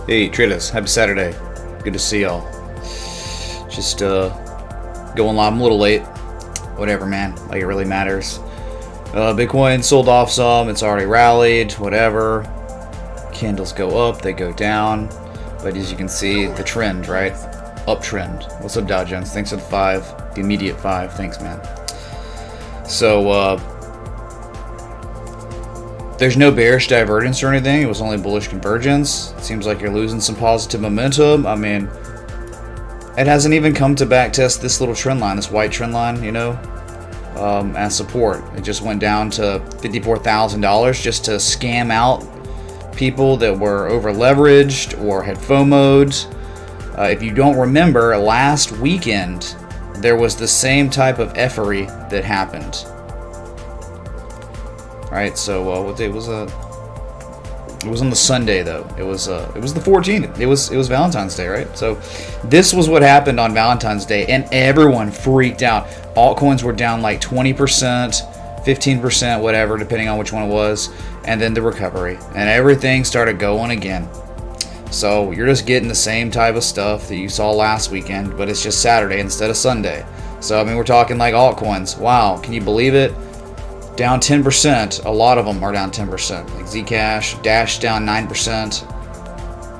Hey traders, happy Saturday. Good to see y'all. Just going live. I'm a little late. Whatever, man. Like, it really matters. Bitcoin sold off some. It's already rallied. Whatever. Candles go up, they go down. But as you can see, the trend, right? Uptrend. What's up, Dow Jones? Thanks for the 5. The immediate 5. Thanks, man. So, there's no bearish divergence or anything. It was only bullish convergence. It seems like you're losing some positive momentum. I mean, it hasn't even come to backtest this little trend line, this white trend line, you know, as support. It just went down to $54,000 just to scam out people that were over leveraged or had FOMO'd. If you don't remember, last weekend there was the same type of effery that happened. Right, so what day was it? It was on the Sunday though. It was the 14th. It was Valentine's Day, right? So this was what happened on Valentine's Day, and everyone freaked out. Altcoins were down like 20%, 15%, whatever, depending on which one it was, and then the recovery, and everything started going again. So you're just getting the same type of stuff that you saw last weekend, but it's just Saturday instead of Sunday. So I mean, we're talking like altcoins. Wow, can you believe it? Down 10%. A lot of them are down 10%. Like Zcash, Dash down 9%.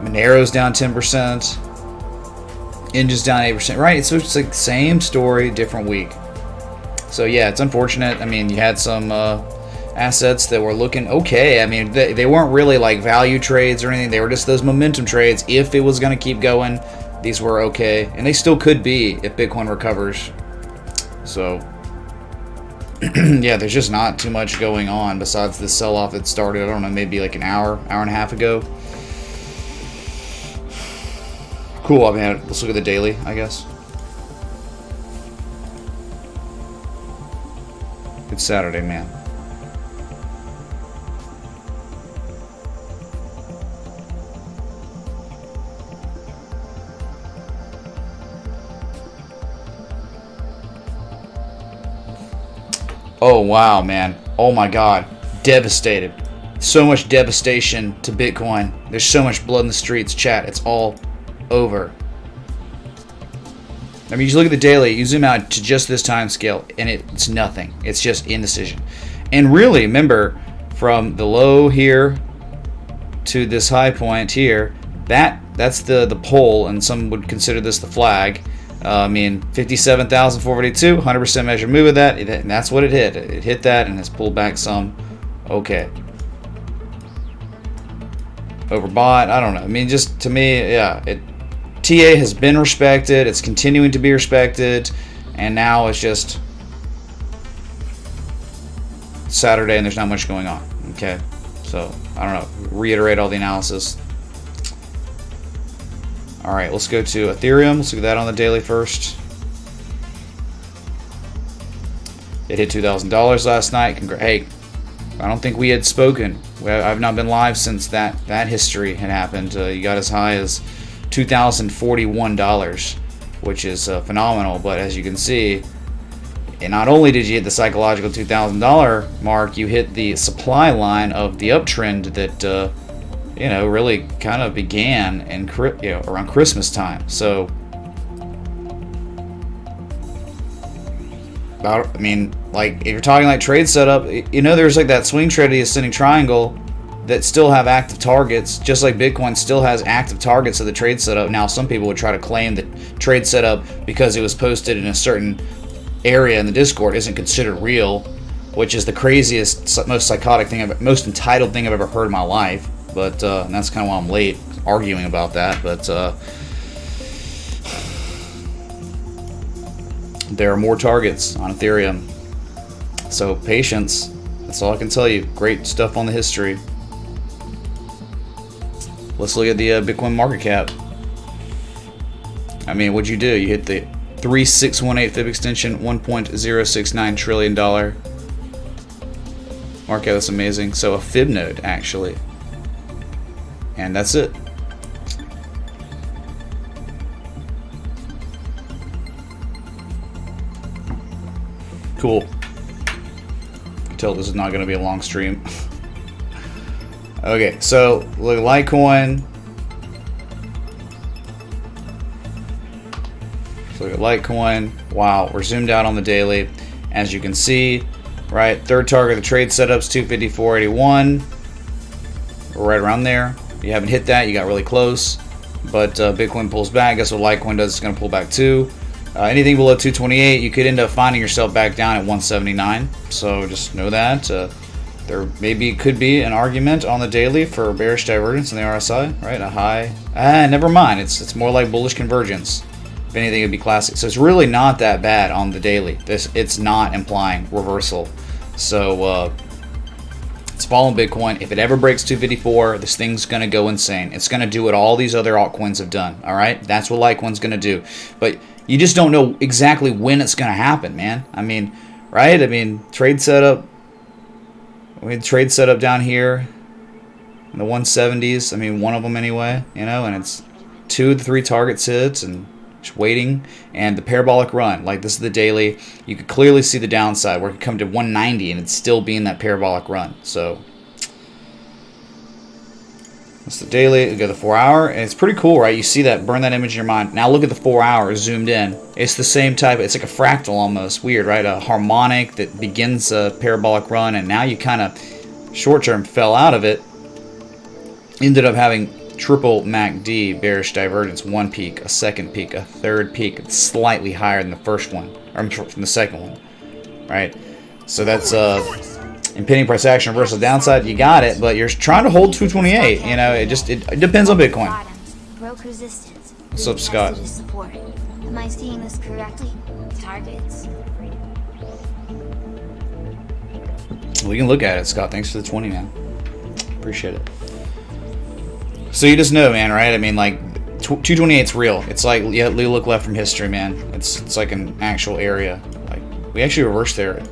Monero's down 10%. Engine's down 8%. Right? So it's like same story, different week. So yeah, it's unfortunate. I mean, you had some assets that were looking okay. I mean, they weren't really like value trades or anything. They were just those momentum trades. If it was going to keep going, these were okay. And they still could be if Bitcoin recovers. So yeah, there's just not too much going on besides this sell-off that started, I don't know, maybe like an hour and a half ago. Cool. I mean, let's look at the daily, I guess. It's Saturday, man. Oh, wow, man. Oh, my God. Devastated. So much devastation to Bitcoin. There's so much blood in the streets, chat. It's all over. I mean, you just look at the daily, you zoom out to just this time scale, and it's nothing. It's just indecision. And really, remember, from the low here to this high point here, that's the pole, and some would consider this the flag. I mean, 57,482, 100% measured move of that, and that's what it hit. It hit that and it's pulled back some. Okay. Overbought, I don't know. I mean, just to me, yeah, TA has been respected, it's continuing to be respected, and now it's just Saturday and there's not much going on. Okay. So, I don't know. Reiterate all the analysis. Alright, let's go to Ethereum. Let's look at that on the daily first. It hit $2,000 last night. Hey, I don't think we had spoken. I've not been live since that history had happened. You got as high as $2,041, which is phenomenal. But as you can see, and not only did you hit the psychological $2,000 mark, you hit the supply line of the uptrend that you know, really kind of began in, you know, around Christmas time. So, I mean, like, if you're talking like trade setup, you know, there's like that swing trade, the ascending triangle, that still have active targets, just like Bitcoin still has active targets of the trade setup. Now, some people would try to claim that trade setup, because it was posted in a certain area in the Discord, isn't considered real, which is the craziest, most psychotic thing, most entitled thing I've ever heard in my life. But and that's kind of why I'm late arguing about that. But there are more targets on Ethereum. So patience. That's all I can tell you. Great stuff on the history. Let's look at the Bitcoin market cap. I mean, what'd you do? You hit the 3618 fib extension, $1.069 trillion market cap. That's amazing. So a fib node, actually. And that's it. Cool. I can tell this is not going to be a long stream. Okay, so look, Litecoin Look at Litecoin. Wow, we're zoomed out on the daily. As you can see, right, third target of the trade setup's 254.81. We're right around there. If you haven't hit that, you got really close. But Bitcoin pulls back. Guess what Litecoin does? It's going to pull back too. Anything below 228, you could end up finding yourself back down at 179. So just know that. There maybe could be an argument on the daily for bearish divergence in the RSI, right? A high. Never mind. It's more like bullish convergence. If anything, it'd be classic. So it's really not that bad on the daily. It's not implying reversal. So it's following Bitcoin. If it ever breaks 254, this thing's gonna go insane. It's gonna do what all these other altcoins have done. All right, that's what Litecoin's gonna do. But you just don't know exactly when it's gonna happen, man. I mean, right? I mean, trade setup. We had trade setup down here in the 170s. I mean, one of them anyway, you know, and it's 2 of the 3 targets hit and just waiting. And the parabolic run, like this is the daily. You could clearly see the downside where it could come to 190 and it's still being that parabolic run. So that's the daily. We go to the 4 hour, and it's pretty cool, right? You see that, burn that image in your mind. Now look at the 4 hour zoomed in. It's the same type. It's like a fractal almost. Weird, right? A harmonic that begins a parabolic run, and now you kind of short term fell out of it. Ended up having triple MACD bearish divergence. One peak, a second peak, a third peak. It's slightly higher than the first one, or from the second one, right? So that's impending price action reversal downside. You got it, but you're trying to hold 228. You know, it depends on Bitcoin. What's up, Scott? Am I seeing this correctly? Targets. We can look at it, Scott. Thanks for the 20, man. Appreciate it. So you just know, man, right? I mean, like 228's real. It's like, yeah, you look left from history, man. It's like an actual area. Like we actually reversed there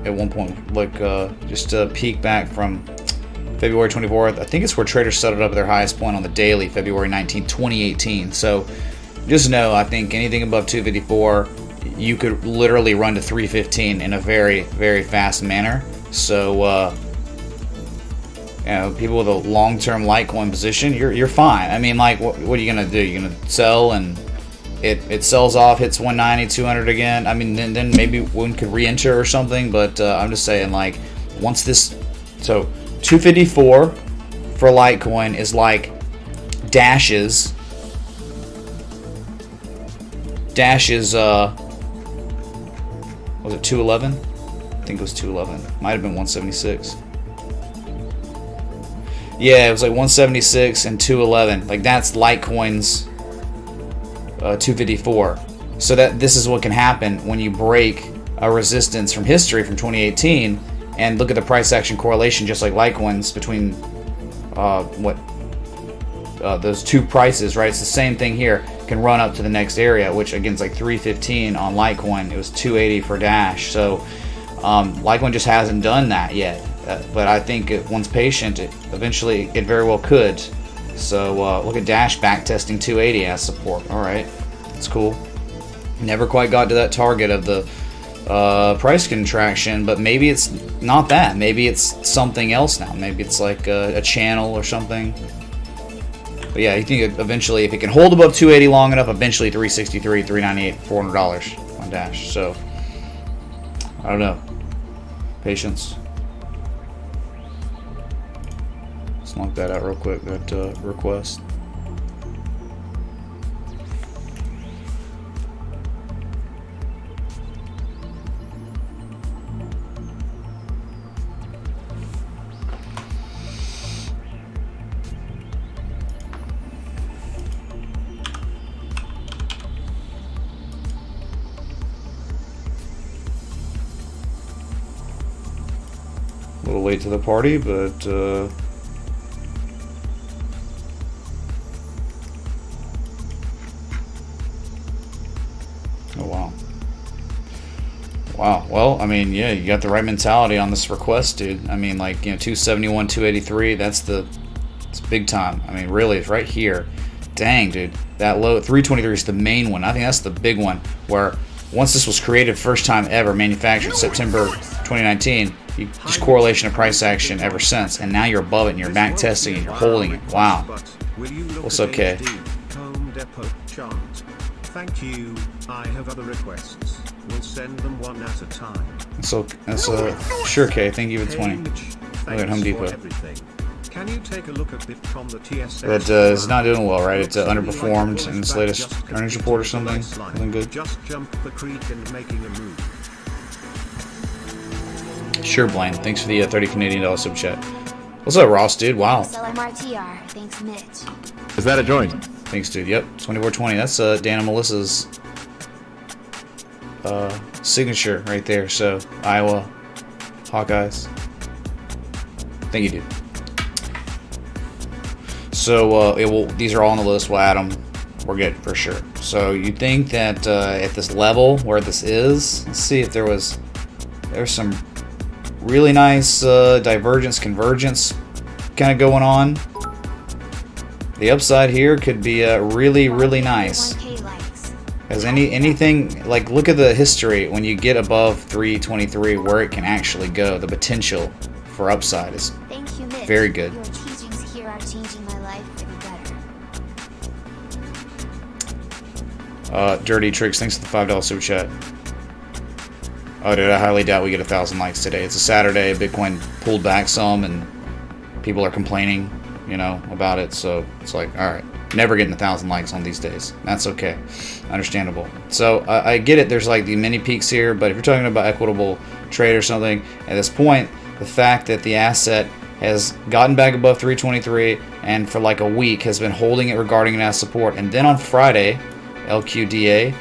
at one point. Like just a peek back from February 24th. I think it's where traders set it up at their highest point on the daily, February 19th, 2018. So just know, I think anything above 254, you could literally run to 315 in a very, very fast manner. So you know, people with a long-term Litecoin position, you're fine. I mean, like, what are you gonna do? You're gonna sell and it sells off, hits 190, 200 again. I mean, then maybe one could re-enter or something. But I'm just saying, like, once this, so 254 for Litecoin is like Dash's. Dash is was it 211? I think it was 211. Might have been 176. Yeah, it was like 176 and 211. Like that's Litecoin's 254. So that this is what can happen when you break a resistance from history from 2018 and look at the price action correlation, just like Litecoin's between those two prices, right? It's the same thing here. Can run up to the next area, which again is like 315 on Litecoin. It was 280 for Dash. So Litecoin just hasn't done that yet. But I think once patient, it very well could. So look at Dash back testing 280 as support. All right, that's cool. Never quite got to that target of the price contraction, but maybe it's not that. Maybe it's something else now. Maybe it's like a channel or something. But yeah, you think eventually, if it can hold above 280 long enough, eventually 363, 398, $400 on Dash. So I don't know. Patience. Let's knock that out real quick. That request. A little late to the party, but oh wow. Wow. Well, I mean, yeah, you got the right mentality on this request, dude. I mean, like, you know, 271, 283, it's big time. I mean, really, it's right here. Dang, dude. That low 323 is the main one. I think that's the big one where once this was created first time ever, manufactured September 2019, just correlation of price action ever since, and now you're above it and you're back testing and you're holding it. Wow. What's okay? Thank you. I have other requests. We'll send them one at a time. So that's sure, Kay. Thank you for 20. Hey, Mitch, Look at Home Depot. everything. Can you take a look at Bitcom, the TSX? That is not doing well, right? It's underperformed in its latest earnings report or something. Nothing good. Just jump the creek and making a move. Sure, Blaine. Thanks for the 30 Canadian dollar sub chat. What's up, Ross, dude? Wow. SLMRTR. Thanks, Mitch. Is that a joint? Thanks, dude. Yep, 2420. That's Dan and Melissa's signature right there. So Iowa Hawkeyes. Thank you, dude. So these are all on the list. We'll add them. We're good for sure. So you think that at this level where this is, let's see if there's some really nice divergence, convergence kind of going on. The upside here could be really, really nice. 1K likes. Has anything, like, look at the history when you get above 323 where it can actually go. The potential for upside is Thank you, Mitch. very good. Your teachings here are changing my life for the better. Dirty Tricks, thanks for the $5 super chat. Oh, dude, I highly doubt we get 1,000 likes today. It's a Saturday. Bitcoin pulled back some, and people are complaining, about it. So it's like, all right, never getting 1,000 likes on these days. That's okay, understandable. So I get it. There's like the mini peaks here, but if you're talking about equitable trade or something, at this point, the fact that the asset has gotten back above 323 and for like a week has been holding it regarding it as support, and then on Friday, LQDA.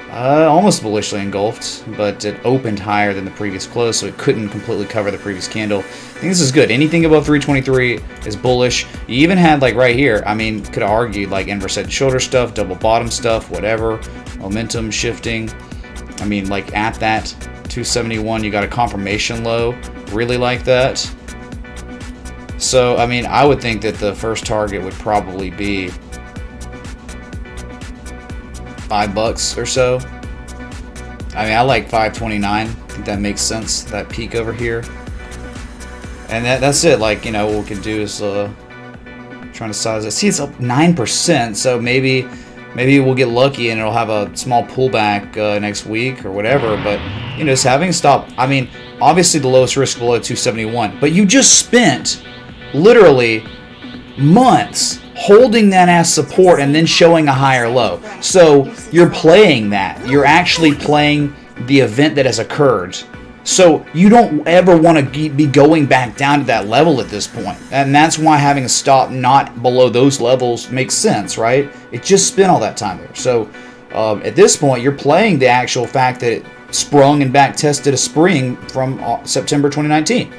Almost bullishly engulfed, but it opened higher than the previous close, so it couldn't completely cover the previous candle. I think this is good. Anything above 323 is bullish. You even had, like, right here, could have argued, like, inverse head and shoulder stuff, double bottom stuff, whatever, momentum shifting. Like, at that 271, you got a confirmation low. Really like that. So, I would think that the first target would probably be $5 or so. I like 529. I think that makes sense. That peak over here, and that's it. Like, what we can do is trying to size it. See, it's up 9%. So maybe we'll get lucky and it'll have a small pullback next week or whatever. But just having stop. Obviously the lowest risk below 271. But you just spent literally months holding that as support and then showing a higher low. So you're playing that. You're actually playing the event that has occurred. So you don't ever want to be going back down to that level at this point. And that's why having a stop not below those levels makes sense, right? It just spent all that time there. So at this point, you're playing the actual fact that it sprung and back tested a spring from September 2019.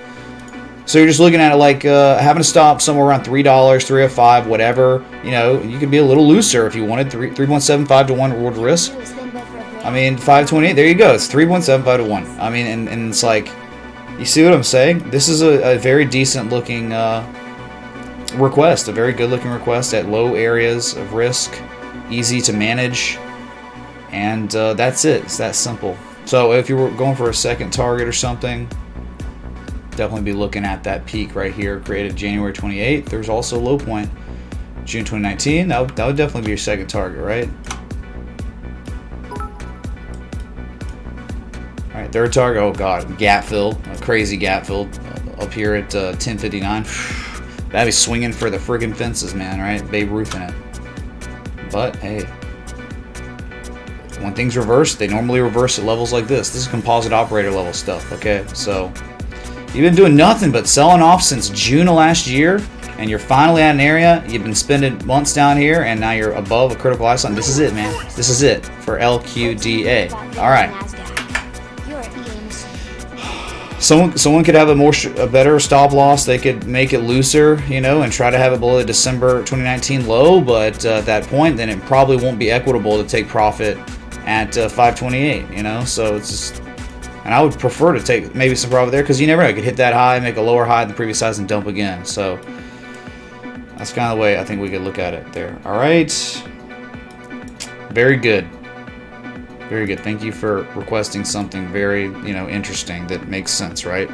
So you're just looking at it like having a stop somewhere around $3, $305, whatever. You could be a little looser if you wanted. 3.75 to 1 reward risk. 528. There you go. It's 3.75 to 1. And it's like, you see what I'm saying? This is a very decent looking request, a very good looking request at low areas of risk, easy to manage, and that's it. It's that simple. So if you were going for a second target or something, definitely be looking at that peak right here created January 28th. There's also a low point June 2019. That would definitely be your second target, right? All right, third target. Oh god, gap fill, a crazy gap fill up here at 1059. That'd be swinging for the friggin' fences, man. Right, Babe Ruth in it. But hey, when things reverse, they normally reverse at levels like this. This is composite operator level stuff. Okay, so you've been doing nothing but selling off since June of last year, and you're finally at an area. You've been spending months down here, and now you're above a critical ice line. This is it, man. This is it for LQDA. All right. Someone could have a better stop loss. They could make it looser, and try to have it below the December 2019 low. But at that point, then it probably won't be equitable to take profit at 528. So it's just. And I would prefer to take maybe some profit there because you never know. You could hit that high, make a lower high than the previous highs, and dump again. So that's kind of the way I think we could look at it there. All right. Very good. Very good. Thank you for requesting something very, interesting that makes sense, right?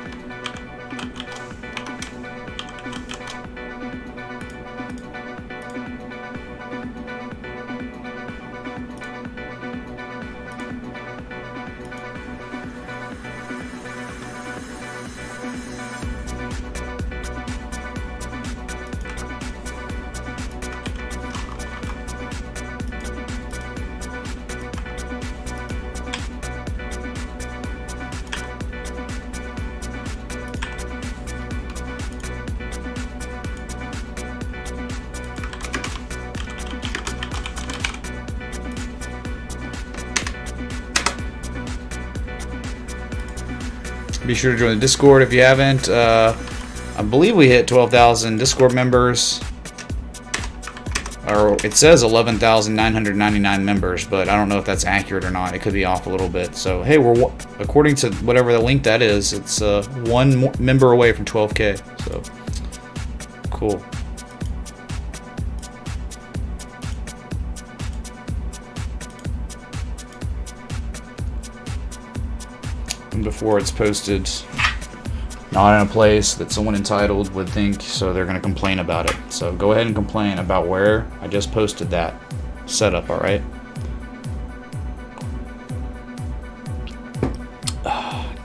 Be sure to join the Discord if you haven't. I believe we hit 12,000 Discord members. Or it says 11,999 members, but I don't know if that's accurate or not. It could be off a little bit. So, hey, we're, according to whatever the link that is, it's one member away from 12K. So, cool. And before it's posted, not in a place that someone entitled would think, so they're going to complain about it. So go ahead and complain about where I just posted that setup, alright?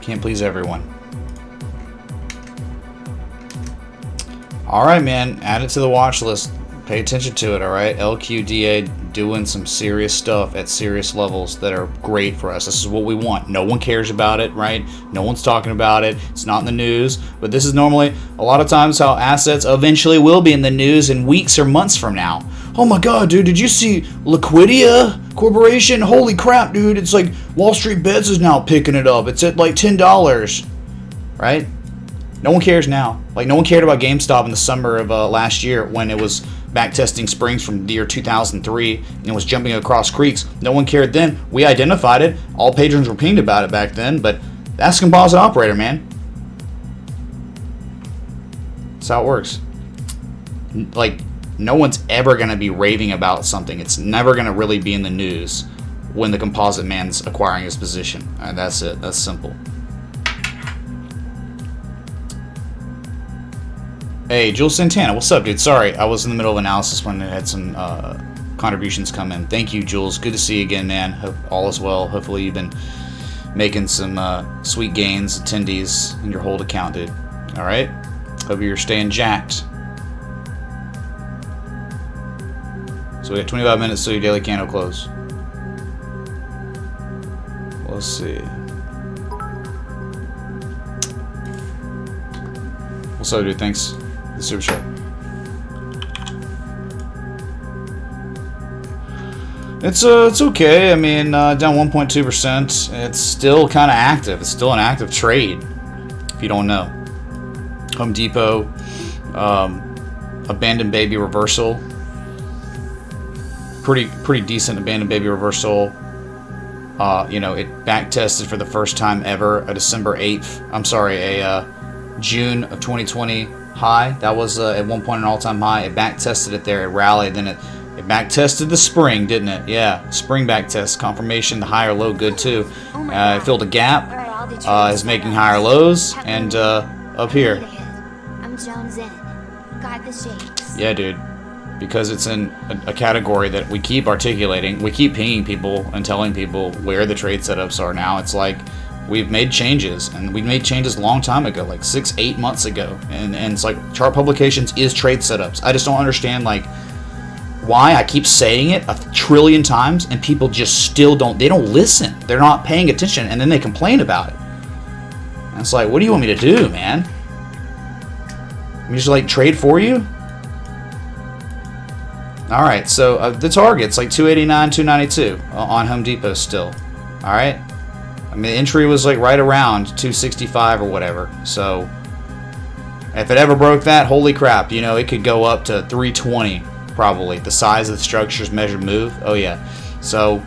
Can't please everyone. Alright, man, add it to the watch list. Pay attention to it, alright? LQDA doing some serious stuff at serious levels that are great for us. This is what we want. No one cares about it, right? No one's talking about it. It's not in the news. But this is normally, a lot of times, how assets eventually will be in the news in weeks or months from now. Oh my god, dude, did you see Liquidia Corporation? Holy crap, dude. It's like Wall Street Bets is now picking it up. It's at like $10, right? No one cares now. Like, no one cared about GameStop in the summer of last year when it was backtesting springs from the year 2003 and was jumping across creeks. No one cared then. We identified it. All patrons were pinged about it back then, but that's composite operator, man. That's how it works. Like, no one's ever going to be raving about something. It's never going to really be in the news when the composite man's acquiring his position. And that's it. That's simple. Hey, Jules Santana, what's up, dude? Sorry, I was in the middle of analysis when I had some contributions come in. Thank you, Jules. Good to see you again, man. Hope all is well. Hopefully you've been making some sweet gains, attendees in your hold account, dude. All right? Hope you're staying jacked. So we got 25 minutes till your daily candle close. Let's see. What's up, dude? Thanks. The super chat. It's okay. I mean, down 1.2%. It's still kind of active. It's still an active trade. If you don't know, Home Depot, abandoned baby reversal. Pretty decent abandoned baby reversal. You know, it back tested for the first time ever a December 8th. I'm sorry, a June of 2020 high. That was at one point an all-time high. It back tested it there. It rallied. Then it back tested the spring, didn't it? Yeah, spring back test confirmation. The higher low good too. It filled a gap. Is making higher lows and up here. I'm Jones in. Got the shakes. Yeah, dude. Because it's in a category that we keep articulating. We keep pinging people and telling people where the trade setups are now. It's like we've made changes, and we made changes a long time ago, like 6-8 months ago. And it's like chart publications is trade setups. I just don't understand like why I keep saying it 1 trillion times and people just still don't listen. They're not paying attention, and then they complain about it. And it's like, what do you want me to do, man? I'm just like trade for you? All right, so the target's like 289, 292 on Home Depot still. All right, I mean the entry was like right around 265 or whatever. So if it ever broke that, holy crap, you know it could go up to 320 probably. The size of the structure's measured move. Oh yeah. So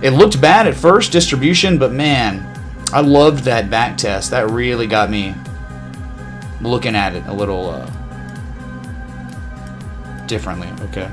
it looked bad at first distribution, but man, I loved that back test. That really got me looking at it a little differently. Okay.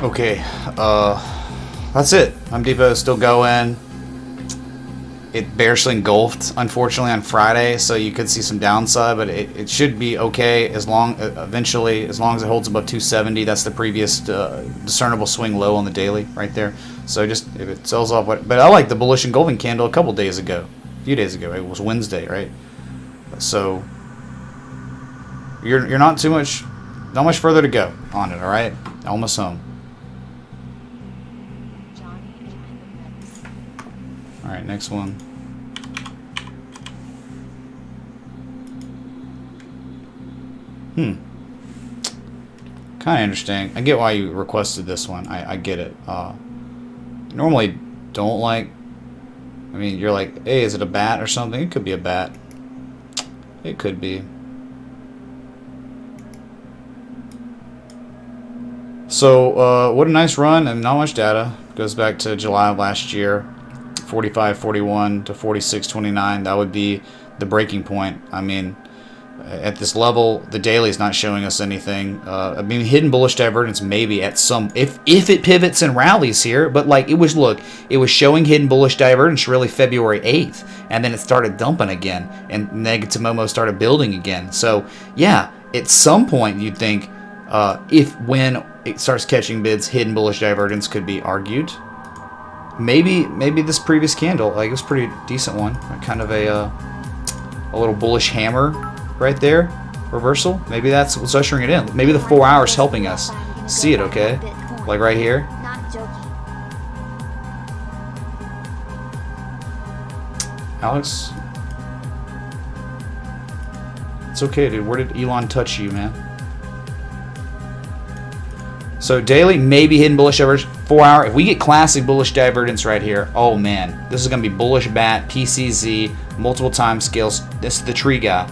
Okay, that's it. Home Depot is still going. It bearishly engulfed, unfortunately, on Friday, so you could see some downside, but it should be okay as long as it holds above 270. That's the previous discernible swing low on the daily right there. So just if it sells off, but I like the bullish engulfing candle a couple days ago. few days ago. Right? It was Wednesday, right? So you're not much further to go on it. All right, almost home. All right, next one. Kind of interesting. I get why you requested this one. I get it. Normally don't like. I mean, you're like, hey, is it a bat or something? It could be a bat. It could be. So, what a nice run, and not much data. Goes back to July of last year, 45.41 to 46.29. That would be the breaking point. I mean, at this level, the daily is not showing us anything. I mean, hidden bullish divergence maybe at some, if it pivots and rallies here, but like it was showing hidden bullish divergence really February 8th, and then it started dumping again, and negative Momo started building again. So yeah, at some point you'd think when it starts catching bids, hidden bullish divergence could be argued. Maybe this previous candle, like it was a pretty decent one, kind of a little bullish hammer. Right there, reversal. Maybe that's what's ushering it in. Maybe the 4 hours helping us see it. Okay, like right here. Alex, it's okay, dude. Where did Elon touch you, man? So daily, maybe hidden bullish divergence. 4 hour. If we get classic bullish divergence right here, oh man, this is gonna be bullish bat, PCZ, multiple time scales. This is the tree guy.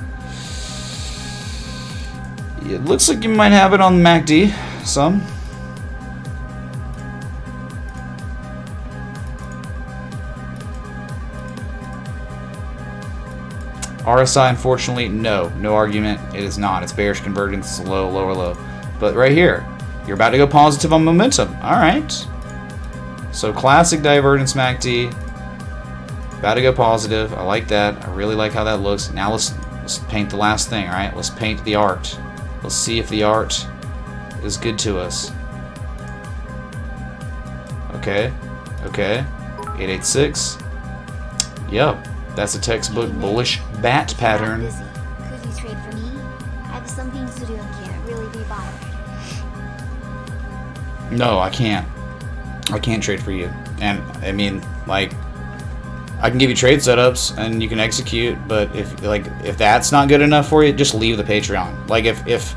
It looks like you might have it on the MACD, some. RSI, unfortunately, no argument. It is not. It's bearish convergence, it's low, lower low. But right here, you're about to go positive on momentum. All right. So classic divergence MACD, about to go positive. I like that. I really like how that looks. Now let's paint the last thing. All right, let's paint the art. Let's see if the art is good to us. Okay. 886. Yep. That's a textbook bullish bat pattern. Could you trade for me? I have some things to do and can't really be bothered. No, I can't. I can't trade for you. And I mean, like, I can give you trade setups and you can execute, but if that's not good enough for you, just leave the Patreon. Like if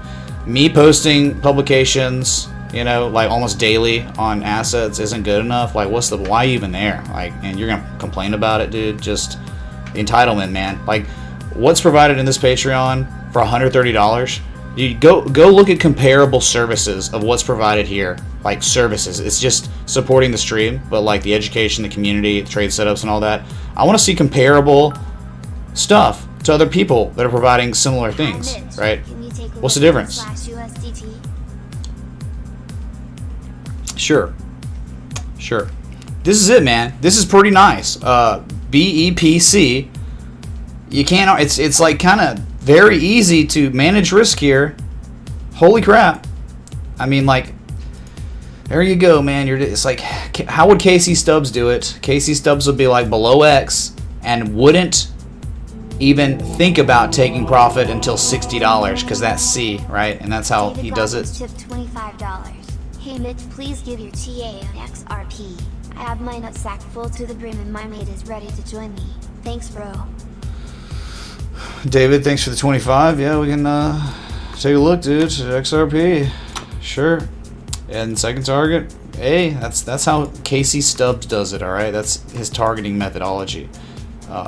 me posting publications, you know, like almost daily on assets isn't good enough, like why are you even there? Like, and you're gonna complain about it, dude. Just entitlement, man. Like, what's provided in this Patreon for $130? You go look at comparable services of what's provided here. Like services, it's just supporting the stream, but like the education, the community, the trade setups, and all that. I want to see comparable stuff to other people that are providing similar things, right? What's the difference? Sure. This is it, man. This is pretty nice. BEPC. You can't. It's like kind of very easy to manage risk here. Holy crap! I mean, like. There you go, man. It's like, how would Casey Stubbs do it? Casey Stubbs would be like below X and wouldn't even think about taking profit until $60 because that's C, right? And that's how he does it. $25. Hey Mitch, please give your TA an XRP. I have my nutsack full to the brim and my mate is ready to join me. Thanks, bro. David, thanks for the 25. Yeah, we can take a look, dude. XRP, sure. And second target, A. That's how Casey Stubbs does it. All right, that's his targeting methodology.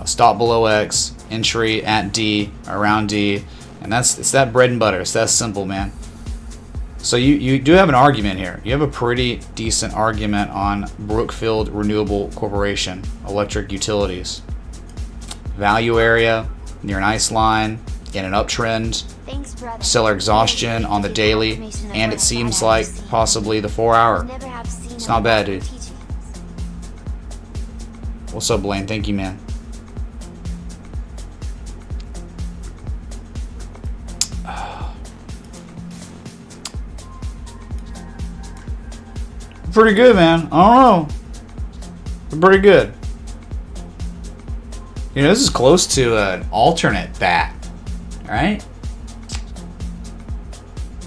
Stop below X, entry at D, around D, and it's that bread and butter. It's that simple, man. So you do have an argument here. You have a pretty decent argument on Brookfield Renewable Corporation, electric utilities. Value area near an ice line in an uptrend. Thanks, brother. Seller exhaustion on the daily, and it seems like possibly the 4 hour. It's not bad, dude. What's up, Blaine? Thank you, man. Pretty good, man. I don't know. Pretty good. You know, this is close to an alternate bat, right?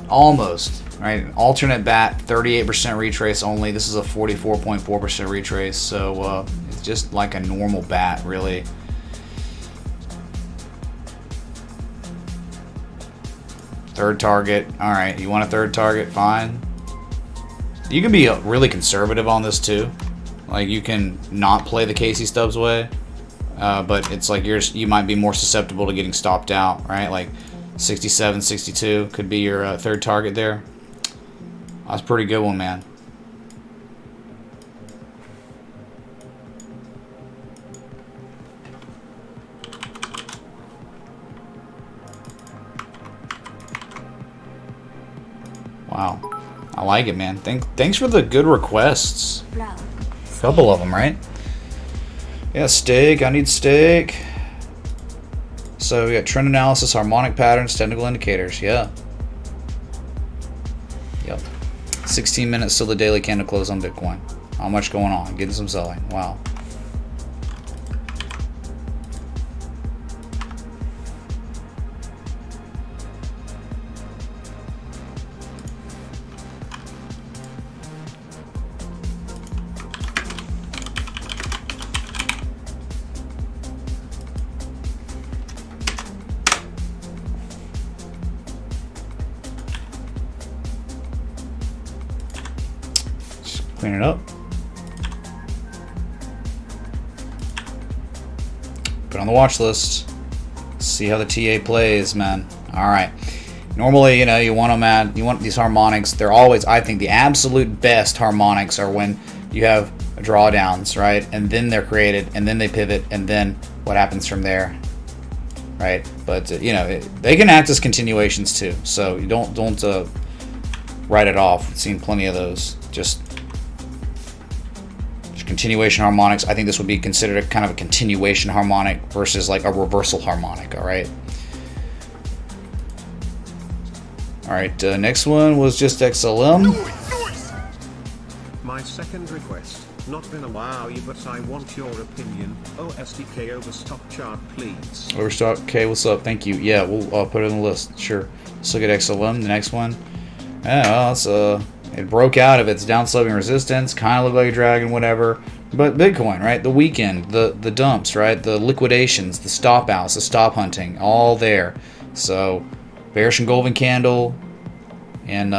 Almost, right? An alternate bat, 38% retrace only. This is a 44.4% retrace, so it's just like a normal bat, really. Third target. All right, you want a third target? Fine. You can be really conservative on this too. Like, you can not play the Casey Stubbs way, but it's like you might be more susceptible to getting stopped out, right? Like 67, 62 could be your third target there. That's a pretty good one, man. Wow. I like it, man. Thanks for the good requests. Bro. Couple of them, right? Yeah, steak. I need steak. So we got trend analysis, harmonic patterns, technical indicators. Yeah. Yep. 16 minutes till the daily candle close on Bitcoin. How much going on? Getting some selling. Wow. Clean it up. Put on the watch list. See how the TA plays, man. All right. Normally, you know, you want these harmonics. They're always, I think, the absolute best harmonics are when you have drawdowns, right? And then they're created, and then they pivot, and then what happens from there, right? But you know, they can act as continuations too. So you don't write it off. I've seen plenty of those. Just continuation harmonics. I think this would be considered a kind of a continuation harmonic versus like a reversal harmonic. All right. All right. Next one was just XLM. My second request. Not been a while, but I want your opinion. OSTK Overstock chart, please. Overstock. Okay, what's up? Thank you. Yeah, we'll put it on the list. Sure. Let's look at XLM. The next one. Yeah, well, it's it broke out of its downsloping resistance, kind of looked like a dragon, whatever. But Bitcoin, right? The weekend, the dumps, right? The liquidations, the stop outs, the stop hunting, all there. So, bearish engulfing candle in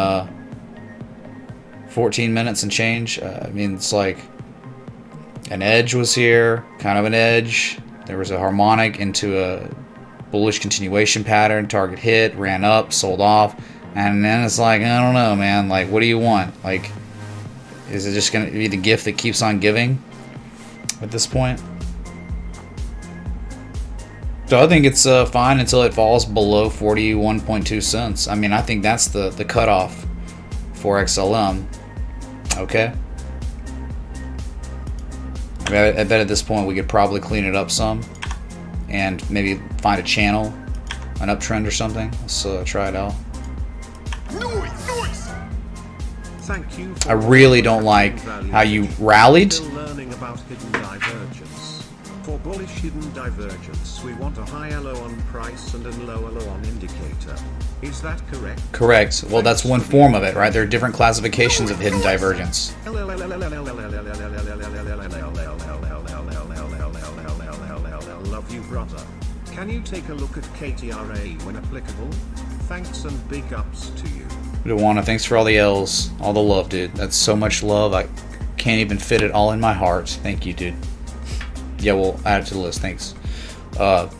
14 minutes and change. I mean, it's like an edge was here, kind of an edge. There was a harmonic into a bullish continuation pattern. Target hit, ran up, sold off. And then it's like, I don't know, man. Like, what do you want? Like, is it just going to be the gift that keeps on giving at this point? So I think it's fine until it falls below 41.2 cents. I mean, I think that's the cutoff for XLM. Okay. I bet at this point we could probably clean it up some and maybe find a channel, an uptrend or something. Let's try it out. Thank you. I really don't like how you rallied. Still learning about hidden divergence. For bullish hidden divergence, we want a higher low on price and a lower low on indicator. Is that correct? Correct. Well, that's one form of it, right? There are different classifications of hidden divergence. Love you, brother. Can you take a look at KTRA when applicable? Thanks and big ups to you. Duwana, thanks for all the L's, all the love, dude. That's so much love. I can't even fit it all in my heart. Thank you, dude. Yeah, we'll add it to the list. Thanks. So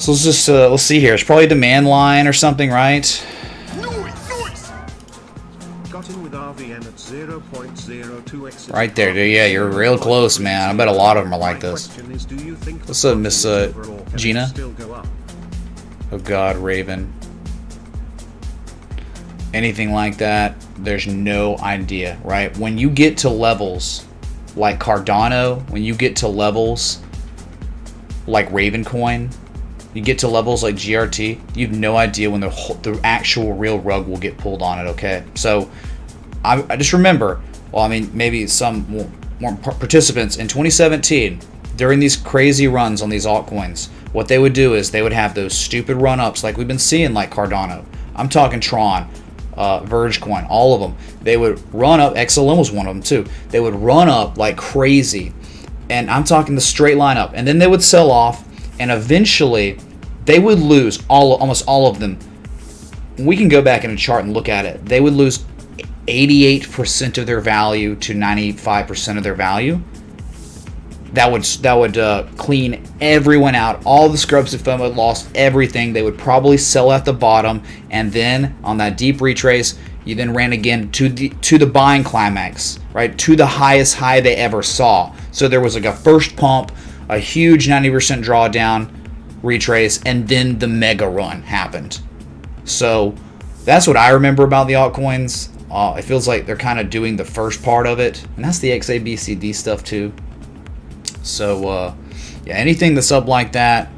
let's just let's see here. It's probably a demand line or something, right? Got in with RVN at 0.02x. Right there, dude. Yeah, you're real close, man. I bet a lot of them are like this. What's up, Miss Gina? Oh God, Raven. Anything like that, there's no idea, right? When you get to levels like Cardano, when you get to levels like Ravencoin, you get to levels like GRT, you have no idea when the actual real rug will get pulled on it, okay? So I just remember, well, I mean, maybe some more participants in 2017, during these crazy runs on these altcoins, what they would do is they would have those stupid run-ups like we've been seeing, like Cardano. I'm talking Tron, Vergecoin, all of them. They would run up. XLM was one of them too. They would run up like crazy, and I'm talking the straight line up, and then they would sell off, and eventually they would lose almost all of them. We can go back in a chart and look at it. They would lose 88% of their value to 95% of their value. That would clean everyone out. All the scrubs of FOMO lost everything. They would probably sell at the bottom, and then on that deep retrace, you then ran again to the buying climax, right? To the highest high they ever saw. So there was like a first pump, a huge 90% drawdown, retrace, and then the mega run happened. So that's what I remember about the altcoins. It feels like they're kind of doing the first part of it, and that's the XABCD stuff too. So yeah, anything that's up like that,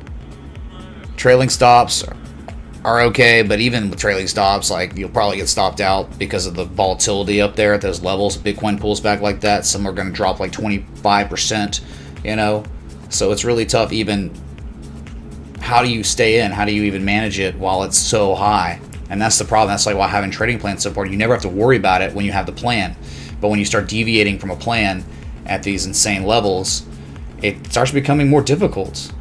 trailing stops are okay, but even with trailing stops, like, you'll probably get stopped out because of the volatility up there at those levels. Bitcoin pulls back like that, some are going to drop like 25%, you know. So it's really tough. Even how do you stay in? How do you even manage it while it's so high? And that's the problem. That's like why having trading plans so important. You never have to worry about it when you have the plan, but when you start deviating from a plan at these insane levels, it starts becoming more difficult,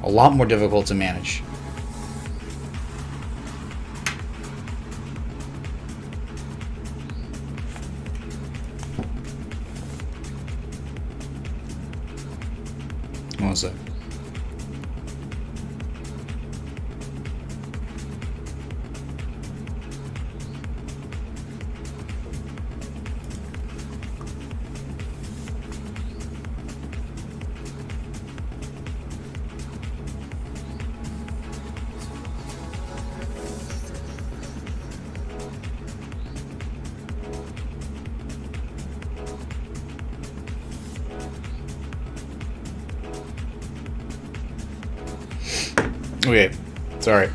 a lot more difficult to manage. What was that? Okay, sorry.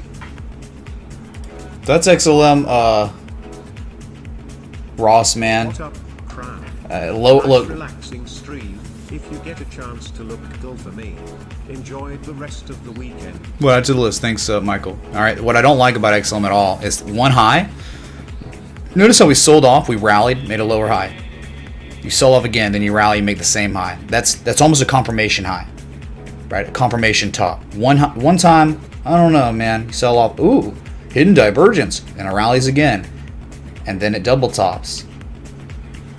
That's XLM, Ross, man. What up, crowd? Look. Relaxing stream. If you get a chance to look good for me, enjoy the rest of the weekend. Well, add to the list. Thanks, Michael. All right. What I don't like about XLM at all is one high. Notice how we sold off. We rallied, made a lower high. You sell off again, then you rally, you make the same high. That's almost a confirmation high, right? A confirmation top. One time, I don't know, man. You sell off. Ooh, hidden divergence, and it rallies again, and then it double tops.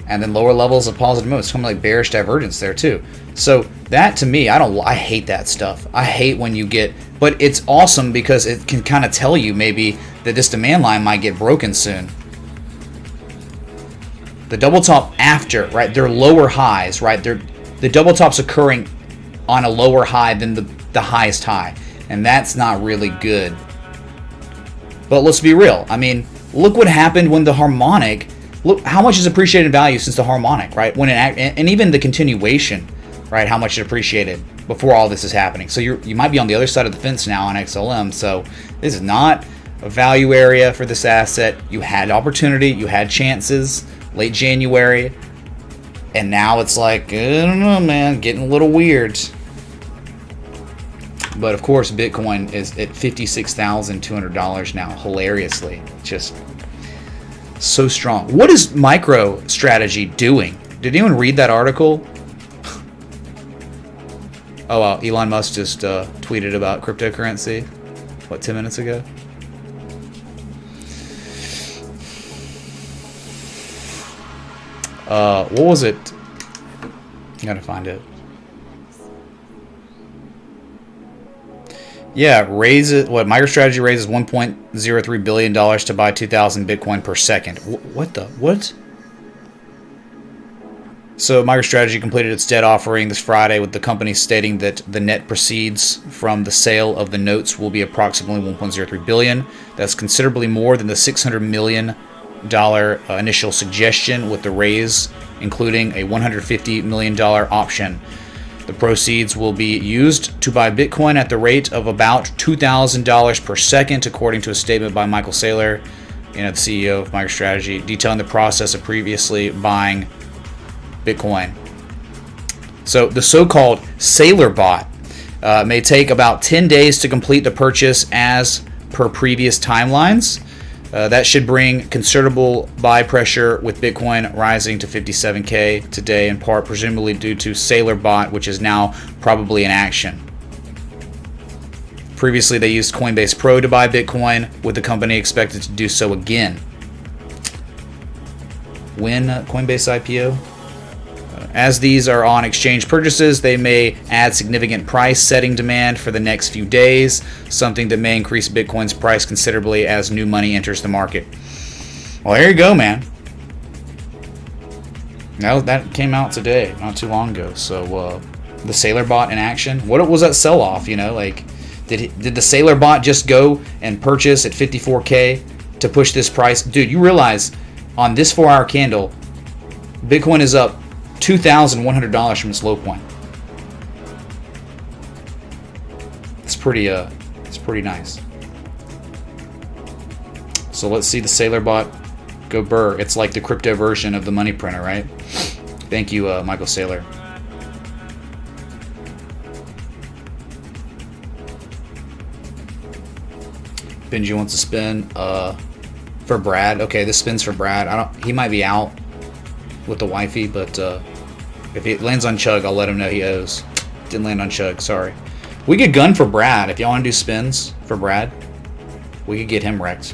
And then lower levels of positive moves, something like bearish divergence there too. So that, to me, I hate that stuff. I hate when you get, but it's awesome because it can kind of tell you maybe that this demand line might get broken soon. The double top after, right? They're lower highs, right? The double top's occurring on a lower high than the highest high, and that's not really good. But let's be real. I mean, look what happened when the Harmonic. Look how much has appreciated in value since the Harmonic, right? When and even the continuation, right? How much it appreciated before all this is happening. So you might be on the other side of the fence now on XLM. So this is not a value area for this asset. You had opportunity, you had chances late January, and now it's like, I don't know, man, getting a little weird. But of course, Bitcoin is at $56,200 now, hilariously, just so strong. What is MicroStrategy doing? Did anyone read that article? Oh, wow, Elon Musk just tweeted about cryptocurrency, what, 10 minutes ago? What was it? Gotta find it. Yeah, MicroStrategy raises $1.03 billion to buy 2,000 Bitcoin per second. What? So MicroStrategy completed its debt offering this Friday, with the company stating that the net proceeds from the sale of the notes will be approximately $1.03 billion. That's considerably more than the $600 million initial suggestion, with the raise including a $150 million option. The proceeds will be used to buy Bitcoin at the rate of about $2,000 per second, according to a statement by Michael Saylor, the CEO of MicroStrategy, detailing the process of previously buying Bitcoin. So the so-called sailor bot may take about 10 days to complete the purchase as per previous timelines. That should bring considerable buy pressure, with Bitcoin rising to 57K today, in part presumably due to sailor bot, which is now probably in action. Previously, they used Coinbase Pro to buy Bitcoin, with the company expected to do so again. When Coinbase IPO? As these are on exchange purchases, they may add significant price setting demand for the next few days, something that may increase Bitcoin's price considerably as new money enters the market. Well, there you go, man. Now that came out today, not too long ago. So the sailor bot in action. What was that sell-off? You know, like did the sailor bot just go and purchase at 54K to push this price? Dude, you realize on this 4-hour candle, Bitcoin is up $2,100 from its low point. It's pretty nice. So let's see the sailor bot go burr. It's like the crypto version of the money printer, right? Thank you, Michael Saylor. Benji wants to spin for Brad. Okay, this spin's for Brad. He might be out with the wifey, but if it lands on Chug, I'll let him know he owes. Didn't land on Chug, sorry. We could gun for Brad. If y'all want to do spins for Brad, we could get him wrecked.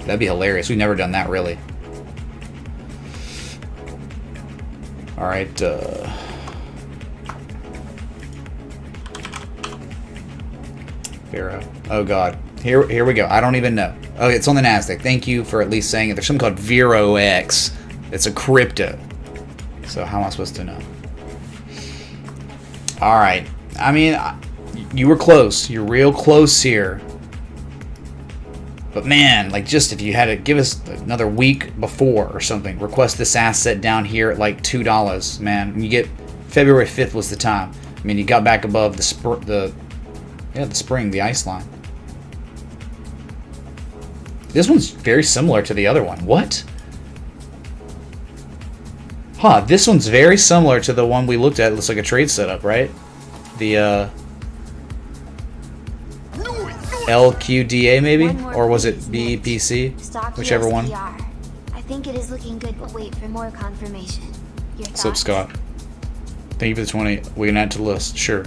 That'd be hilarious. We've never done that, really. Alright, VERO. Oh god. Here we go. I don't even know. Oh, it's on the NASDAQ. Thank you for at least saying it. There's something called VERO X. It's a crypto. So how am I supposed to know? Alright. I mean, you were close. You're real close here. But man, like, just if you had to give us another week before or something, request this asset down here at like $2, man. And you get February 5th was the time. I mean, you got back above the spring, the ice line. This one's very similar to the other one. What? Huh, this one's very similar to the one we looked at. It looks like a trade setup, right? The LQDA maybe? Or was it BEPC? Whichever one. I think it is looking good, but wait for more confirmation. Your thoughts? Slip Scott. Thank you for the 20. We can add to the list. Sure.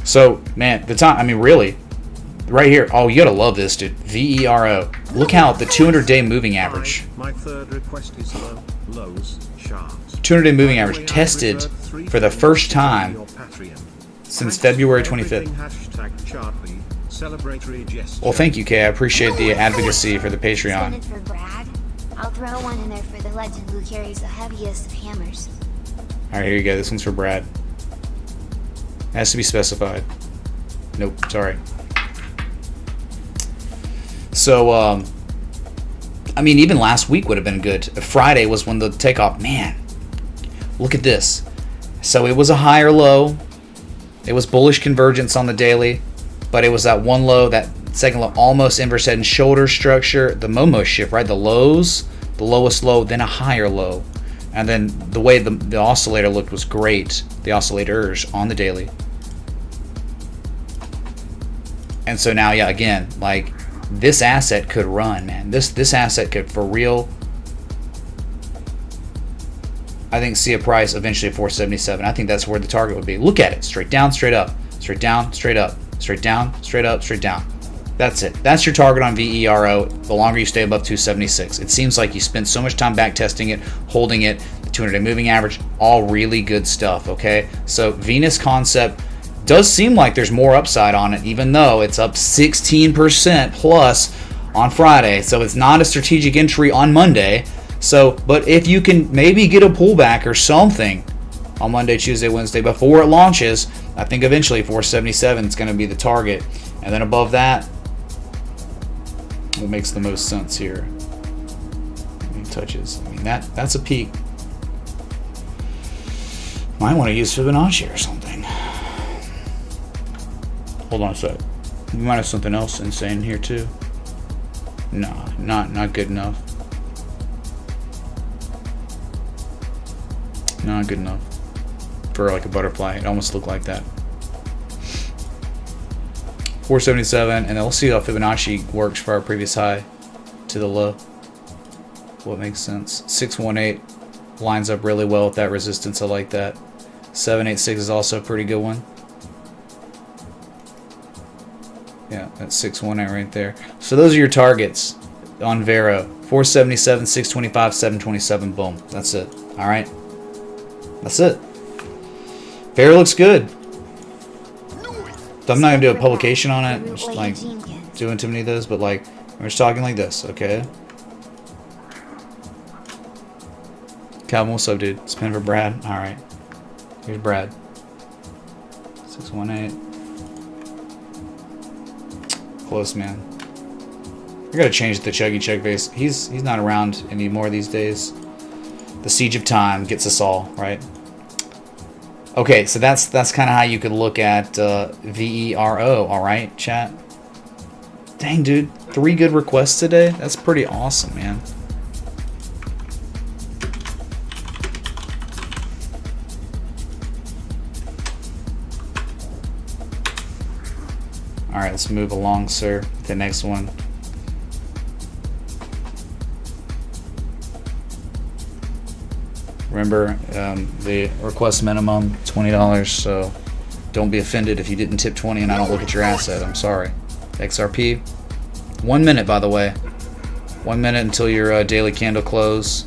So, man, the time, I mean, really, right here. Oh, you gotta love this, dude. VERO. Look how the 200-day moving average. My third request is lows chart. 200-day moving average tested for the first time since February 25th. Well, thank you, Kay. I appreciate the advocacy for the Patreon. For Brad, I'll throw one in there for the legend who carries the heaviest of hammers. Alright, here you go. This one's for Brad. Has to be specified. Nope, sorry. So, I mean, even last week would have been good. Friday was when the takeoff. Man, look at this. So it was a higher low. It was bullish convergence on the daily, but it was that one low, that second low, almost inverse head and shoulder structure. The Momo shift, right? The lows, the lowest low, then a higher low. And then the way the oscillator looked was great. The oscillators on the daily. And so now, yeah, again, like, this asset could run, man. This asset could, for real, I think, see a price eventually of 477. I think that's where the target would be. Look at it. Straight down, straight up. Straight down, straight up. Straight down, straight up, straight down. That's it. That's your target on VERO the longer you stay above 276. It seems like you spent so much time back testing it, holding it, the 200-day moving average, all really good stuff, okay? So Venus concept does seem like there's more upside on it, even though it's up 16% plus on Friday. So it's not a strategic entry on Monday. So, but if you can maybe get a pullback or something on Monday, Tuesday, Wednesday before it launches, I think eventually 477 is going to be the target. And then above that, what makes the most sense here? Touches. I mean, that's a peak. Might want to use Fibonacci or something. Hold on a sec. We might have something else insane here too. No, not good enough. Not good enough. for like a butterfly. It almost looked like that. 477, and then we'll see how Fibonacci works for our previous high to the low. What makes sense? 618 lines up really well with that resistance. I like that. 786 is also a pretty good one. Yeah, that's 618 right there. So those are your targets on VERO. 477, 625, 727. Boom. That's it. All right. That's it. VERO looks good. I'm not gonna do a publication on it. I'm just like doing too many of those, but like we're just talking like this, okay? Calvin, what's up, dude? Spin for Brad. All right. Here's Brad. 618. Close, man. I gotta change the Chuggy Chug base. He's not around anymore these days. The siege of time gets us all, right? Okay, so that's kind of how you could look at VERO, all right, chat? Dang, dude. 3 good requests today? That's pretty awesome, man. All right, let's move along, sir. The next one. Remember, the request minimum $20, so don't be offended if you didn't tip 20 and I don't look at your asset. I'm sorry. XRP, 1 minute, by the way. 1 minute until your daily candle close.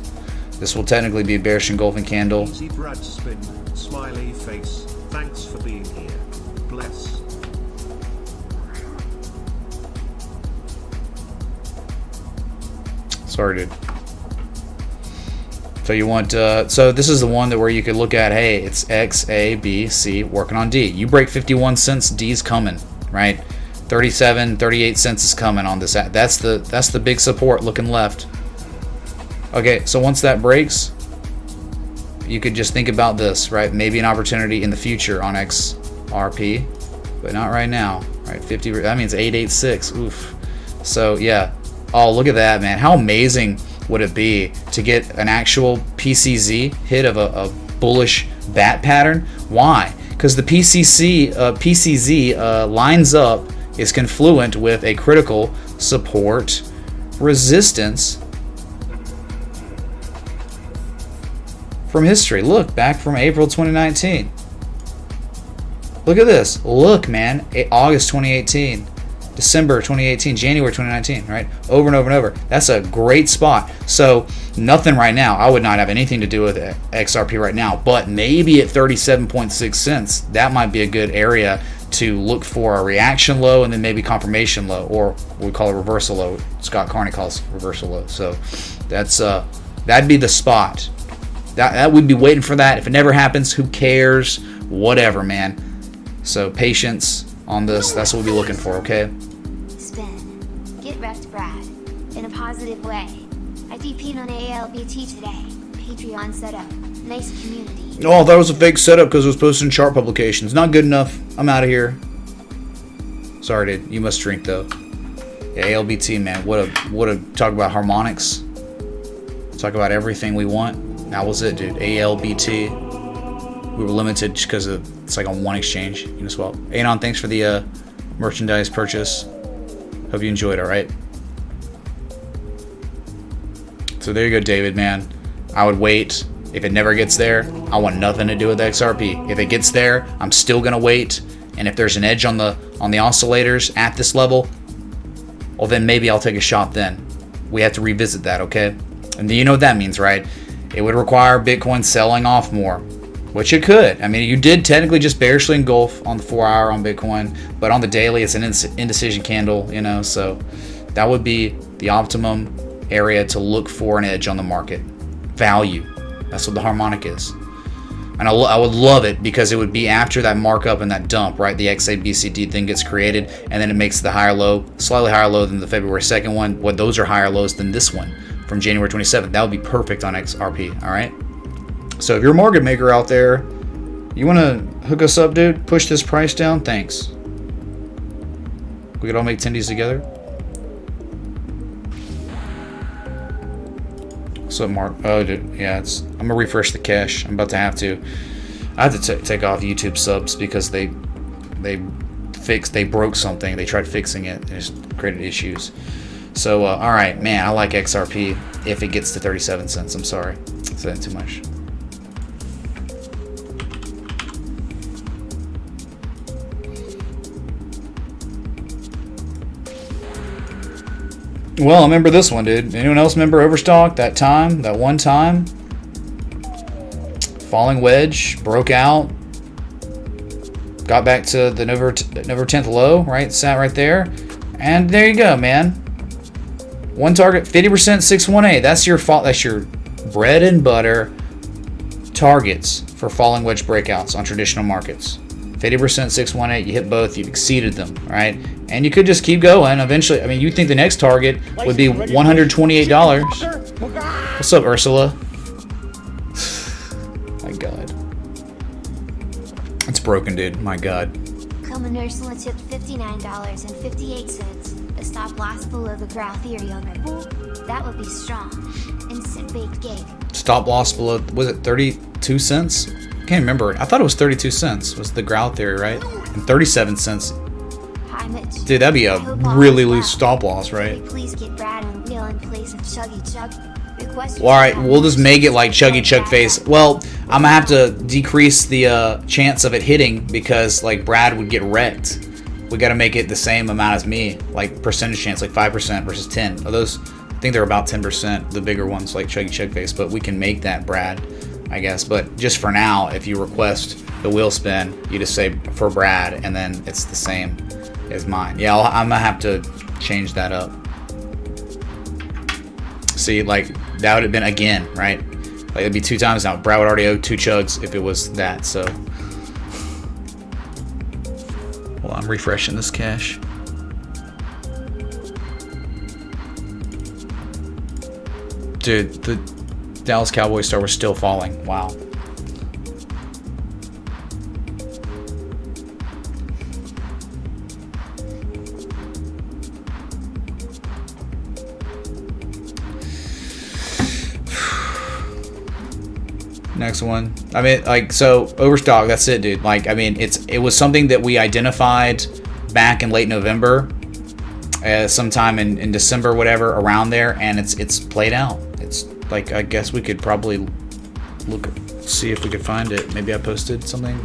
This will technically be a bearish engulfing candle. Easy Brad spin, smiley face. Thanks for being here. Bless. Sorry, dude. So you want, so this is the one that where you could look at, hey, it's X, A, B, C, working on D. You break 51 cents, D's coming, right? 37, 38 cents is coming on this. That's the big support looking left. Okay, so once that breaks, you could just think about this, right? Maybe an opportunity in the future on XRP, but not right now, right? 50, that means 886, oof. So yeah, oh, look at that, man. How amazing would it be to get an actual PCZ hit of a bullish bat pattern? Why? Because the PCZ lines up, is confluent with a critical support resistance from history. Look, back from April 2019. Look at this. Look, man. August 2018. December 2018, January 2019, right? Over and over and over. That's a great spot. So nothing right now. I would not have anything to do with XRP right now, but maybe at 37.6 cents, that might be a good area to look for a reaction low and then maybe confirmation low, or we call it reversal low. Scott Carney calls it reversal low. So that's that'd be the spot. That we'd be waiting for that. If it never happens, who cares? Whatever, man. So patience on this. That's what we'll be looking for, okay? Spin. Get wrecked, Brad. In a positive way. I DP'd on ALBT today. Patreon setup. Nice community. Oh, that was a fake setup because it was posted in chart publications. Not good enough. I'm out of here. Sorry, dude. You must drink, though. Yeah, ALBT, man. What a talk about harmonics. Talk about everything we want. That was it, dude. ALBT. We were limited just because it's like on one exchange. You know, swap. Anon, thanks for the merchandise purchase. Hope you enjoyed, all right? So there you go, David, man. I would wait. If it never gets there, I want nothing to do with XRP. If it gets there, I'm still gonna wait. And if there's an edge on the oscillators at this level, well, then maybe I'll take a shot then. We have to revisit that, okay? And you know what that means, right? It would require Bitcoin selling off more, which it could. I mean, you did technically just bearishly engulf on the 4-hour on Bitcoin, but on the daily, it's an indecision candle, you know, so that would be the optimum area to look for an edge on the market. Value. That's what the harmonic is. And I would love it because it would be after that markup and that dump, right? The XABCD thing gets created, and then it makes the higher low, slightly higher low than the February 2nd one. Well, those are higher lows than this one from January 27th. That would be perfect on XRP, all right? So if you're a market maker out there, you want to hook us up, dude? Push this price down? Thanks. We could all make tendies together. What's up, Mark? Oh, dude, yeah, I'm gonna refresh the cache. I'm about to have to. I had to take off YouTube subs because they broke something. They tried fixing it and it just created issues. So all right, man, I like XRP if it gets to 37 cents. I'm sorry, I said too much. Well, I remember this one, dude. Anyone else remember Overstock? That one time? Falling wedge, broke out, got back to the November 10th low, right? Sat right there. And there you go, man. One target, 50% 618. That's your bread and butter targets for falling wedge breakouts on traditional markets. 50% 618, you hit both, you've exceeded them, right? And you could just keep going. Eventually, I mean, you'd think the next target would be $128. What's up, Ursula? My God. It's broken, dude. My God. Common Ursula tipped $59.58. A stop loss below the Grow theory on Red Bull. That would be strong. Instant baked gig. Stop loss below, was it 32 cents? I can't remember. I thought it was 32 cents was the Growl theory, right? And 37 cents. Hi, Mitch. Dude, that'd be a really loose stop loss, right? Please get Brad and Wheel in place of Chuggy Chug. Well, alright, we'll just make it like Chuggy Chug face. Well, I'm gonna have to decrease the chance of it hitting because like Brad would get wrecked. We gotta make it the same amount as me, like percentage chance, like 5% versus 10. Of those, I think they're about 10%, the bigger ones like Chuggy Chug face, but we can make that, Brad, I guess. But just for now, if you request the wheel spin, you just say for Brad, and then it's the same as mine. Yeah, I'm gonna have to change that up. See, like, that would have been again, right? Like, it'd be 2 times now. Brad would already owe 2 chugs if it was that, so. Well, I'm refreshing this cache. Dude, the Dallas Cowboys star was still falling. Wow. Next one. I mean, like, so Overstock, that's it, dude. Like, I mean, it was something that we identified back in late November, sometime in December, whatever, around there, and it's played out. It's like, I guess we could probably see if we could find it. Maybe I posted something.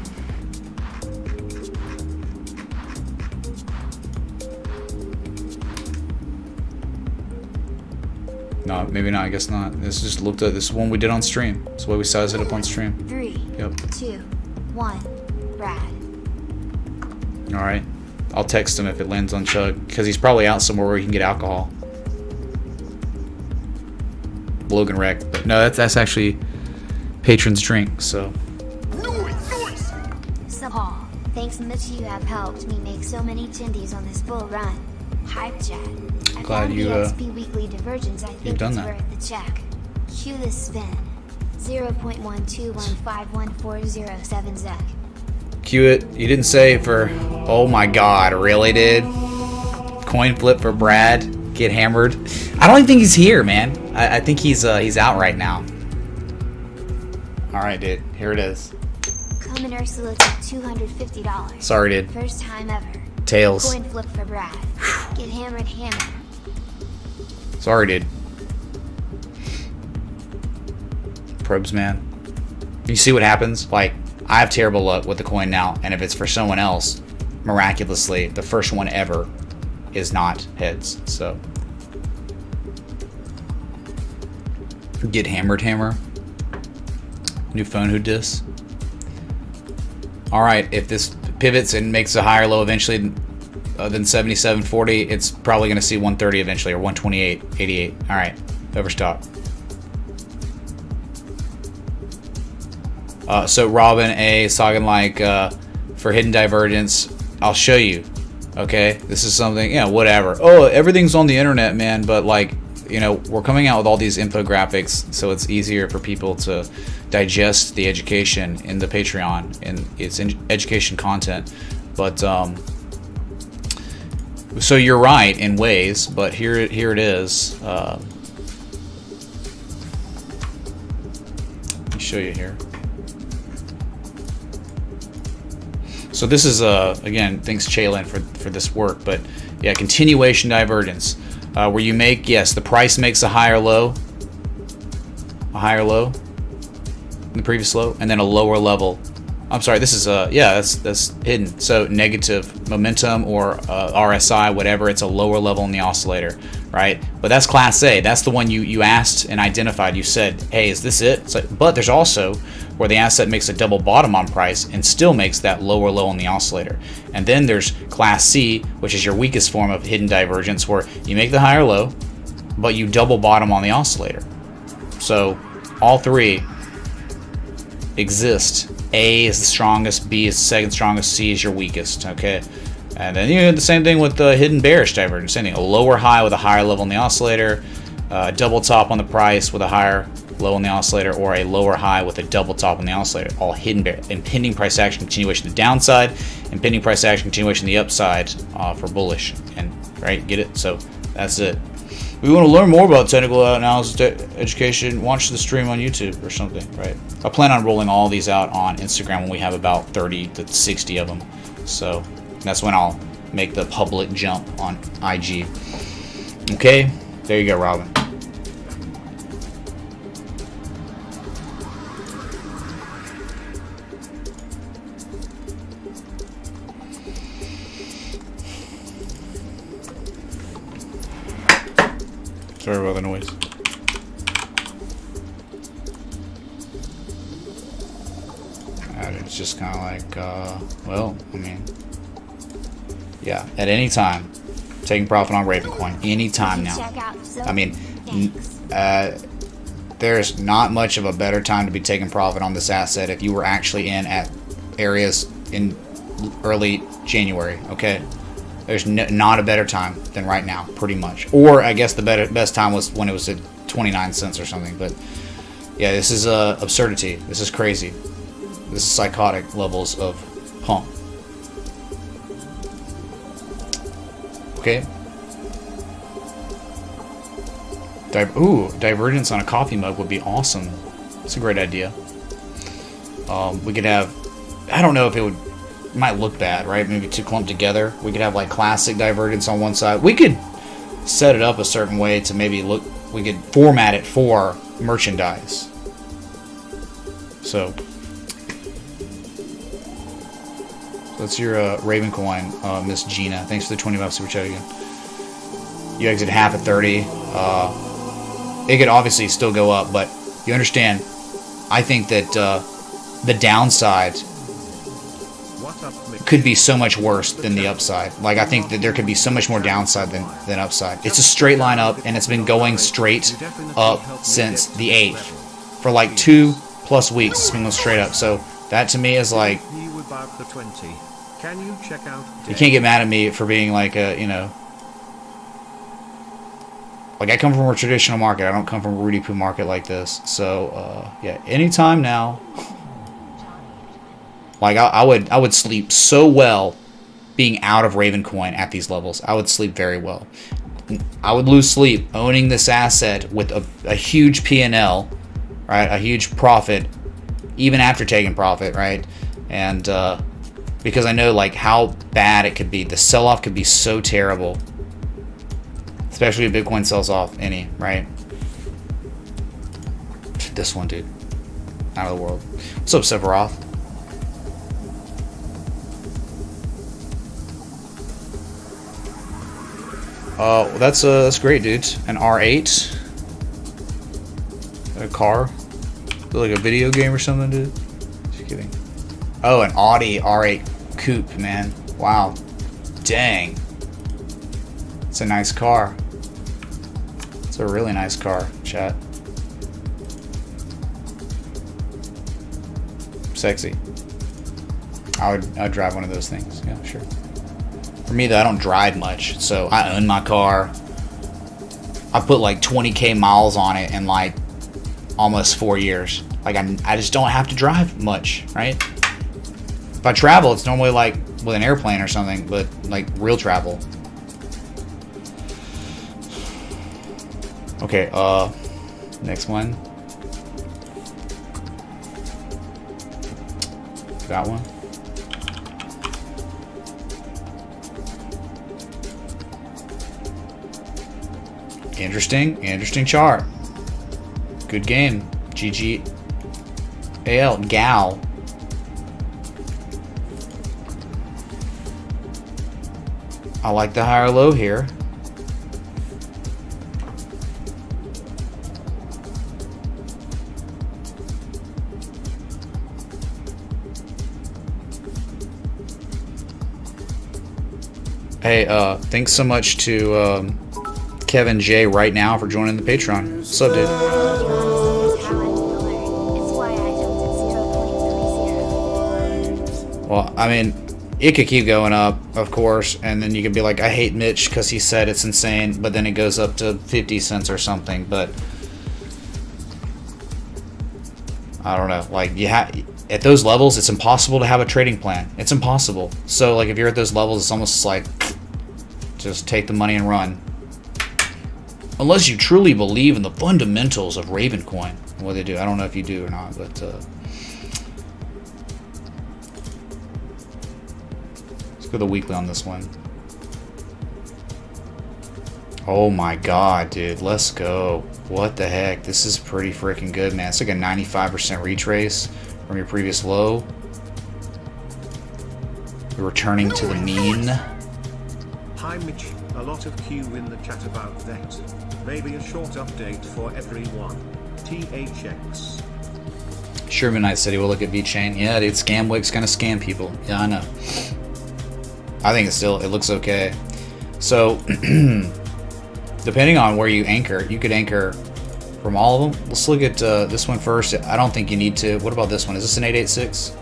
No, maybe not. I guess not. This just looked at this one we did on stream. That's the way we sized it up on stream. 3, yep. 2, 1, Brad. All right. I'll text him if it lands on Chug because he's probably out somewhere where he can get alcohol. Logan Wreck. But no, that's actually Patron's drink. So. So, Paul, thanks Mitch, you have helped me make so many tindies on this bull run. Hype chat. Glad you XP weekly divergence. I think done it's that. worth the check. Cue the spin. 0.121514070 Zek. Cue it. You didn't say for. Oh my God! Really, dude? Coin flip for Brad. Get hammered. I don't even think he's here, man. I think he's out right now. All right, dude. Here it is. Common Ursula took $250. Sorry, dude. First time ever. Tails. Coin flip for Brad. Get hammered. Sorry, dude. Probes, man. You see what happens? Like, I have terrible luck with the coin now, and if it's for someone else, miraculously, the first one ever is not heads. So, get hammered, hammer. New phone who dis. All right, if this pivots and makes a higher low eventually than 77.40, it's probably going to see 130 eventually, or 128.88. All right, Overstock. So Robin A. Sagan like for hidden divergence, I'll show you. Okay, this is something, yeah, whatever. Oh, everything's on the internet, man. But like, you know, we're coming out with all these infographics, so it's easier for people to digest the education in the Patreon and its education content. But so you're right in ways, but here it is. Let me show you here. So this is again, thanks Chaylin for this work, but yeah, continuation divergence, where you make, yes, the price makes a higher low than the previous low, and then a lower level. I'm sorry, this is yeah, that's hidden. So negative momentum or RSI, whatever, it's a lower level in the oscillator, right? But that's class A. That's the one you asked and identified. You said, hey, is this it? So, but there's also where the asset makes a double bottom on price and still makes that lower low on the oscillator. And then there's class C, which is your weakest form of hidden divergence, where you make the higher low, but you double bottom on the oscillator. So all three exist. A is the strongest, B is the second strongest, C is your weakest, okay? And then you do the same thing with the hidden bearish divergence. Same thing, a lower high with a higher level in the oscillator, double top on the price with a higher low in the oscillator, or a lower high with a double top on the oscillator. All hidden bear. Impending price action continuation to the downside, impending price action continuation to the upside for bullish. And right, get it? So that's it. We want to learn more about technical analysis education, watch the stream on YouTube or something, right? I plan on rolling all these out on Instagram when we have about 30 to 60 of them. So that's when I'll make the public jump on IG. Okay, there you go, Robin. Sorry about the noise. It's just kind of like, well, I mean, yeah, at any time, taking profit on Ravencoin, any time now. I mean, there's not much of a better time to be taking profit on this asset if you were actually in at areas in early January, okay? There's not a better time than right now, pretty much. Or I guess the best time was when it was at 29 cents or something. But yeah, this is absurdity. This is crazy. This is psychotic levels of pump. Okay. Divergence on a coffee mug would be awesome. It's a great idea. We could have, I don't know if it would. Might look bad, right? Maybe too clumped together. We could have like classic divergence on one side. We could set it up a certain way to maybe look, we could format it for merchandise. So that's your Ravencoin, Miss Gina. Thanks for the 20 bucks super chat again. You exit half at 30. It could obviously still go up, but you understand, I think that the downside could be so much worse than the upside. Like, I think that there could be so much more downside than upside. It's a straight line up, and it's been going straight up since the 8th. For like 2+ weeks, it's been going straight up. So that to me is like, you can't get mad at me for being like a, you know, like I come from a traditional market. I don't come from a Rudy Poo market like this. So yeah, anytime now. Like I would sleep so well being out of Ravencoin at these levels. I would sleep very well. I would lose sleep owning this asset with a huge P&L, right? A huge profit, even after taking profit, right? And because I know like how bad it could be. The sell-off could be so terrible, especially if Bitcoin sells off any, right? This one, dude, out of the world. What's up, Sephiroth? That's great, dude. An R8, a car, like a video game or something, dude. Just kidding. Oh, an Audi R8 coupe, man. Wow, dang. It's a nice car. It's a really nice car, chat. Sexy. I'd drive one of those things. Yeah, sure. For me, though, I don't drive much, so I own my car. I put like 20K miles on it in like almost 4 years. Like I just don't have to drive much, right? If I travel, it's normally like with an airplane or something, but like real travel. Okay, next one. That one. Interesting chart. Good game. GG. AL. Gal. I like the higher low here. Hey, thanks so much to Kevin J right now for joining the Patreon. What's up, dude? Well, I mean, it could keep going up, of course, and then you could be like, I hate Mitch because he said it's insane, but then it goes up to 50 cents or something. But I don't know. Like, at those levels, it's impossible to have a trading plan. It's impossible. So, like, if you're at those levels, it's almost like just take the money and run. Unless you truly believe in the fundamentals of Ravencoin. What they do. I don't know if you do or not, but let's go the weekly on this one. Oh my god, dude. Let's go. What the heck? This is pretty freaking good, man. It's like a 95% retrace from your previous low. We're returning to the mean. Hi Mitch, a lot of Q in the chat about that. Maybe a short update for everyone. THX. Sherman Knight said he will look at VeChain. Yeah, dude, Scamwick's gonna scam people. Yeah, I know. I think it looks okay. So, depending on where you anchor, you could anchor from all of them. Let's look at this one first. I don't think you need to. What about this one? Is this an 886?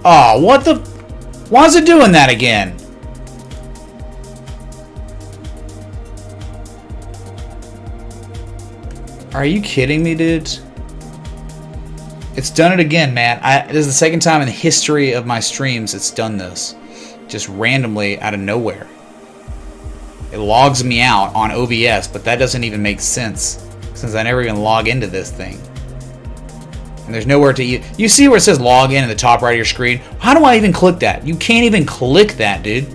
Oh, what the? Why is it doing that again? Are you kidding me, dude? It's done it again, man. This is the second time in the history of my streams it's done this. Just randomly out of nowhere. It logs me out on OBS, but that doesn't even make sense since I never even log into this thing. And there's nowhere to... You see where it says log in the top right of your screen? How do I even click that? You can't even click that, dude.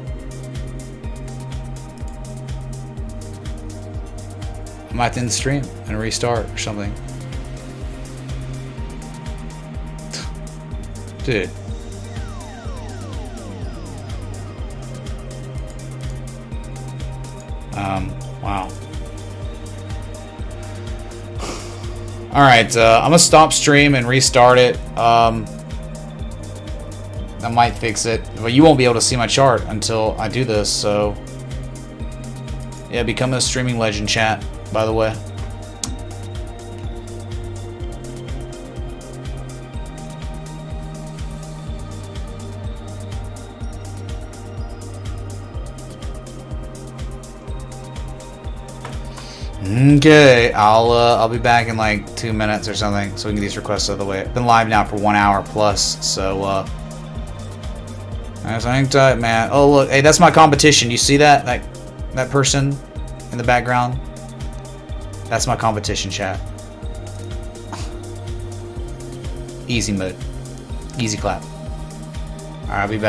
I might end the stream and restart or something. Dude. Wow. Alright, I'm gonna stop stream and restart it. I might fix it. But you won't be able to see my chart until I do this, so... Yeah, become a streaming legend, chat, by the way. Okay, I'll be back in like 2 minutes or something, so we can get these requests out of the way. I've been live now for 1 hour plus, so hang tight, man. Oh look, hey, that's my competition. You see that? That person in the background? That's my competition, chat. Easy mode. Easy clap. Alright, I'll be back.